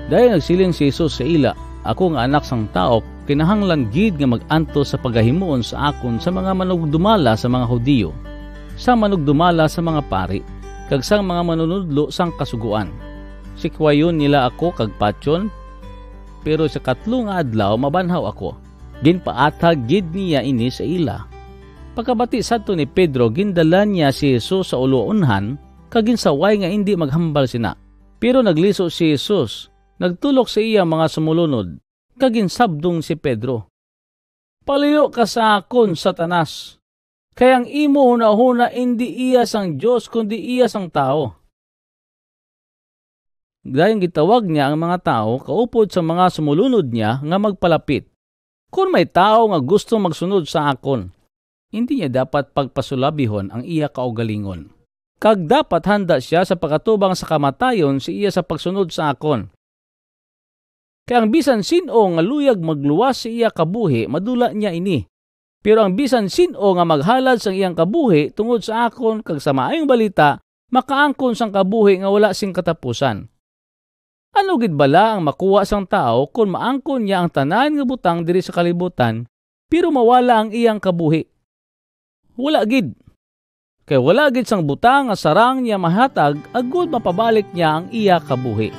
Dahil nagsiling si Jesus sa ila, ako nga anak sang tao, kinahanglan gid nga mag-anto sa pagahimuon sa akon sa mga manugdumala sa mga Hudiyo, sa manugdumala sa mga pari, kag sang mga manunudlo sang kasuguan. Sikwayon nila ako kag patyon, pero sa katlo nga adlaw mabanhaw ako. Ginpaatag gid niya ini sa ila. Pagkabati sadto ni Pedro, gindala niya si Jesus sa uloonhan, kag ginsaway nga hindi maghambal sina. Pero nagliso si Jesus, nagtulok sa iya mga sumulunod, kag ginsabdong si Pedro, "Palayo ka sa akon, Satanas, kaya ang imo hunahuna hindi iya sang Dios kundi iya sang tao." Dahil gitawag niya ang mga tao kaupod sa mga sumulunod niya nga magpalapit. Kung may tao nga gusto magsunod sa akon, hindi niya dapat pagpasulabihon ang iya kaugalingon. Kag dapat handa siya sa pagkatubang sa kamatayon si iya sa pagsunod sa akon. Kaya ang bisan sino nga luyag magluwas si iya kabuhi, madula niya ini. Pero ang bisan sino nga maghalad sa iyang kabuhi tungod sa akon kag sa maayong balita, makaangkon sang kabuhi nga wala sing katapusan. Ano gid bala ang makuha sang tao kung maangkon niya ang tanan nga butang diri sa kalibutan, pero mawala ang iyang kabuhi? Wala gid. Kay wala gid sang butang nga sarang niya mahatag agud mapabalik niya ang iya kabuhi.